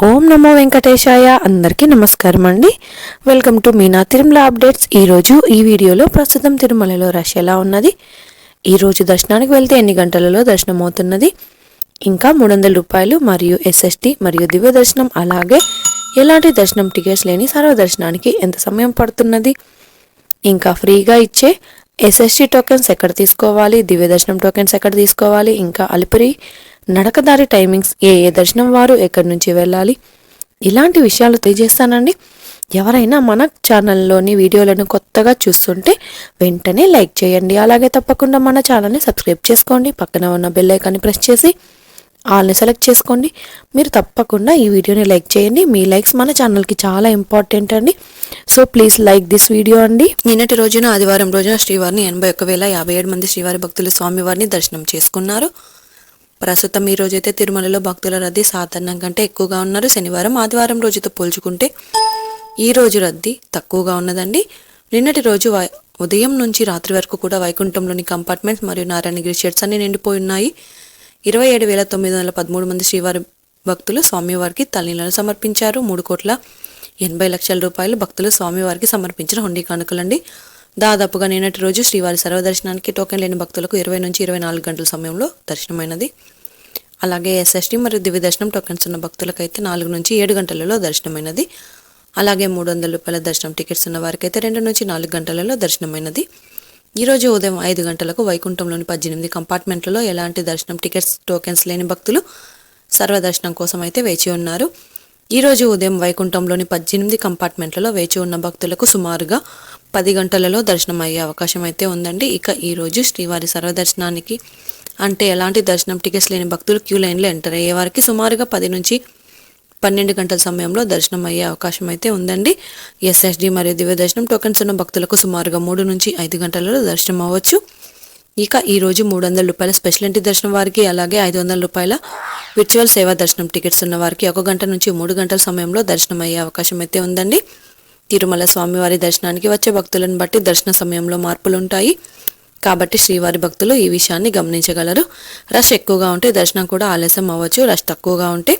ఓం నమో వెంకటేశాయ. అందరికీ నమస్కారం అండి. Welcome to Meena Tirumala updates. ఈరోజు ఈ వీడియోలో ప్రస్తుతం తిరుమలలో రష్ ఎలా ఉన్నది, ఈరోజు దర్శనానికి వెళ్తే ఎన్ని గంటలలో దర్శనం అవుతున్నది, ఇంకా 300 రూపాయలు మరియు ఎస్ఎస్టీ మరియు దివ్య దర్శనం, అలాగే ఎలాంటి దర్శనం టికెట్స్ లేని సర్వదర్శనానికి ఎంత సమయం పడుతున్నది, ఇంకా ఫ్రీగా ఇచ్చే ఎస్ఎస్టీ టోకెన్స్ ఎక్కడ తీసుకోవాలి, దివ్య దర్శనం టోకెన్స్ ఎక్కడ తీసుకోవాలి, ఇంకా అలిపిరి నడకదారి టైమింగ్స్, ఏ దర్శనం వారు ఎక్కడి నుంచి వెళ్ళాలి, ఇలాంటి విషయాలు తెలియజేస్తానండి. ఎవరైనా మన ఛానల్లోని వీడియోలను కొత్తగా చూస్తుంటే వెంటనే లైక్ చేయండి. అలాగే తప్పకుండా మన ఛానల్ని సబ్స్క్రైబ్ చేసుకోండి. పక్కన ఉన్న బెల్ ఐకాన్ని ప్రెస్ చేసి ఆల్ని సెలెక్ట్ చేసుకోండి. మీరు తప్పకుండా ఈ వీడియోని లైక్ చేయండి. మీ లైక్స్ మన ఛానల్కి చాలా ఇంపార్టెంట్ అండి. So please like this video అండి. నిన్నటి రోజున ఆదివారం రోజున శ్రీవారిని 81,057 మంది శ్రీవారి భక్తులు స్వామివారిని దర్శనం చేసుకున్నారు. ప్రస్తుతం ఈ రోజైతే తిరుమలలో భక్తుల రద్దీ సాధారణం కంటే ఎక్కువగా ఉన్నారు. శనివారం ఆదివారం రోజుతో పోల్చుకుంటే ఈ రోజు రద్దీ తక్కువగా ఉన్నదండి. నిన్నటి రోజు ఉదయం నుంచి రాత్రి వరకు కూడా వైకుంఠంలోని కంపార్ట్మెంట్స్ మరియు నారాయణగిరి షెడ్స్ అన్ని నిండిపోయి ఉన్నాయి. 27,913 మంది శ్రీవారి భక్తులు స్వామివారికి తల్లిలను సమర్పించారు. 3,80,00,000 రూపాయలు భక్తులు స్వామివారికి సమర్పించిన హుండీ కానుకలండి. దాదాపుగా నిన్నటి రోజు శ్రీవారి సర్వదర్శనానికి టోకెన్ లేని భక్తులకు 20 నుంచి 24 గంటల సమయంలో దర్శనమైనది. అలాగే ఎస్ఎస్టీ మరియు దివ్య దర్శనం టోకెన్స్ ఉన్న భక్తులకైతే 4 నుంచి 7 గంటలలో దర్శనమైనది. అలాగే 300 రూపాయల దర్శనం టికెట్స్ ఉన్న వారికి అయితే 2 నుంచి 4 గంటలలో దర్శనమైనది. ఈరోజు ఉదయం 5 గంటలకు వైకుంఠంలోని 18 కంపార్ట్మెంట్లలో ఎలాంటి దర్శనం టికెట్స్ టోకెన్స్ లేని భక్తులు సర్వదర్శనం కోసం అయితే వేచి ఉన్నారు. ఈరోజు ఉదయం వైకుంఠంలోని 18 కంపార్ట్మెంట్లలో వేచి ఉన్న భక్తులకు సుమారుగా 10 గంటలలో దర్శనం అయ్యే అవకాశం అయితే ఉందండి. ఇక ఈరోజు శ్రీవారి సర్వదర్శనానికి అంటే ఎలాంటి దర్శనం టికెట్స్ లేని భక్తులు క్యూ లైన్లో ఎంటర్ అయ్యే వారికి సుమారుగా 10 నుంచి 12 గంటల సమయంలో దర్శనం అయ్యే అవకాశం అయితే ఉందండి. ఎస్ఎస్డి మరియు దివ్య దర్శనం టోకెన్స్ ఉన్న భక్తులకు సుమారుగా 3 నుంచి 5 గంటలలో దర్శనం అవ్వచ్చు. ఇక ఈరోజు 300 రూపాయల స్పెషల్ ఎంట్రీ దర్శనం వారికి, అలాగే 500 రూపాయల విర్చువల్ సేవా దర్శనం టికెట్స్ ఉన్న వారికి 1 గంట నుంచి 3 గంటల సమయంలో దర్శనం అయ్యే అవకాశం అయితే ఉందండి. తిరుమల స్వామివారి దర్శనానికి వచ్చే భక్తులను బట్టి దర్శన సమయంలో మార్పులు ఉంటాయి కాబట్టి శ్రీవారి భక్తులు ఈ విషయాన్ని గమనించగలరు. రష్ ఎక్కువగా ఉంటే దర్శనం కూడా ఆలస్యం అవ్వచ్చు. రష్ తక్కువగా ఉంటే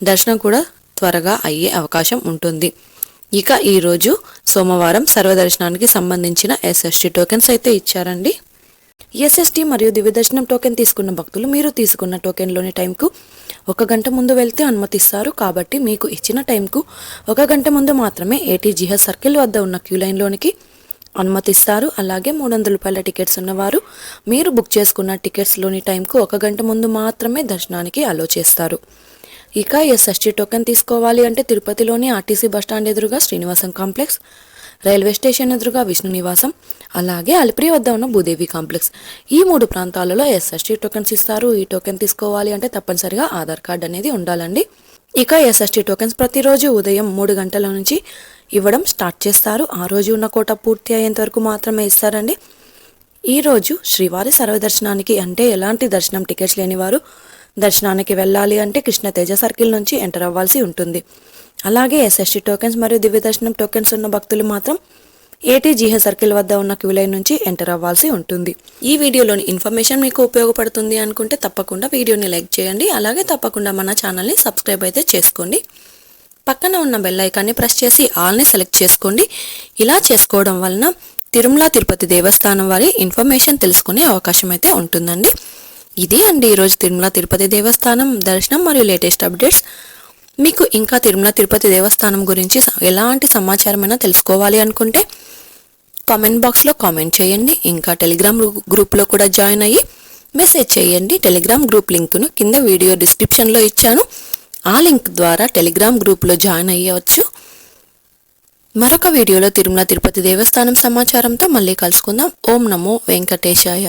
దర్శనం కూడా త్వరగా అయ్యే అవకాశం ఉంటుంది. ఇక ఈరోజు సోమవారం సర్వదర్శనానికి సంబంధించిన ఎస్ఎస్టీ టోకెన్స్ అయితే ఇచ్చారండి. ఎస్ఎస్టీ మరియు దివ్య దర్శనం టోకెన్ తీసుకున్న భక్తులు మీరు తీసుకున్న టోకెన్లోని టైంకు 1 గంట ముందు వెళ్తే అనుమతిస్తారు. కాబట్టి మీకు ఇచ్చిన టైంకు 1 గంట ముందు మాత్రమే ఏటీజీహెచ్ సర్కిల్ వద్ద ఉన్న క్యూ లైన్లోనికి అనుమతిస్తారు. అలాగే 300 రూపాయల టికెట్స్ ఉన్నవారు మీరు బుక్ చేసుకున్న టికెట్స్లోని టైంకు 1 గంట ముందు మాత్రమే దర్శనానికి అలో చేస్తారు. ఇక ఎస్ఎస్టీ టోకెన్ తీసుకోవాలి అంటే తిరుపతిలోని ఆర్టీసీ బస్టాండ్ ఎదురుగా శ్రీనివాసం కాంప్లెక్స్, రైల్వే స్టేషన్ ఎదురుగా విష్ణు నివాసం, అలాగే అలిపిరి వద్ద ఉన్న భూదేవి కాంప్లెక్స్, ఈ 3 ప్రాంతాలలో ఎస్ఎస్టీ టోకెన్స్ ఇస్తారు. ఈ టోకెన్ తీసుకోవాలి అంటే తప్పనిసరిగా ఆధార్ కార్డ్ అనేది ఉండాలండి. ఇక ఎస్ఎస్టీ టోకెన్స్ ప్రతిరోజు ఉదయం 3 గంటల నుంచి ఇవ్వడం స్టార్ట్ చేస్తారు. ఆ రోజు ఉన్న కోట పూర్తి అయ్యేంత వరకు మాత్రమే ఇస్తారండి. ఈరోజు శ్రీవారి సర్వదర్శనానికి అంటే ఎలాంటి దర్శనం టికెట్స్ లేని వారు దర్శనానికి వెళ్ళాలి అంటే కృష్ణతేజ సర్కిల్ నుంచి ఎంటర్ అవ్వాల్సి ఉంటుంది. అలాగే ఎస్ఎస్టీ టోకెన్స్ మరియు దివ్య దర్శనం టోకెన్స్ ఉన్న భక్తులు మాత్రం ఏటీజీహెచ్ సర్కిల్ వద్ద ఉన్న క్యూ లైన్ నుంచి ఎంటర్ అవ్వాల్సి ఉంటుంది. ఈ వీడియోలోని ఇన్ఫర్మేషన్ మీకు ఉపయోగపడుతుంది అనుకుంటే తప్పకుండా వీడియోని లైక్ చేయండి. అలాగే తప్పకుండా మన ఛానల్ని సబ్స్క్రైబ్ అయితే చేసుకోండి. పక్కన ఉన్న బెల్ ఐకాన్ని ప్రెస్ చేసి ఆల్ని సెలెక్ట్ చేసుకోండి. ఇలా చేసుకోవడం వలన తిరుమల తిరుపతి దేవస్థానం వారి ఇన్ఫర్మేషన్ తెలుసుకునే అవకాశం అయితే ఉంటుందండి. ఇది అండి ఈరోజు తిరుమల తిరుపతి దేవస్థానం దర్శనం మరియు లేటెస్ట్ అప్డేట్స్. మీకు ఇంకా తిరుమల తిరుపతి దేవస్థానం గురించి ఎలాంటి సమాచారమైనా తెలుసుకోవాలి అనుకుంటే కామెంట్ బాక్స్లో కామెంట్ చేయండి. ఇంకా టెలిగ్రామ్ గ్రూప్లో కూడా జాయిన్ అయ్యి మెసేజ్ చేయండి. టెలిగ్రామ్ గ్రూప్ లింక్ను కింద వీడియో డిస్క్రిప్షన్లో ఇచ్చాను. ఆ లింక్ ద్వారా టెలిగ్రామ్ గ్రూప్లో జాయిన్ అయ్యవచ్చు. మరొక వీడియోలో తిరుమల తిరుపతి దేవస్థానం సమాచారంతో మళ్ళీ కలుసుకుందాం. ఓం నమో వెంకటేశాయ.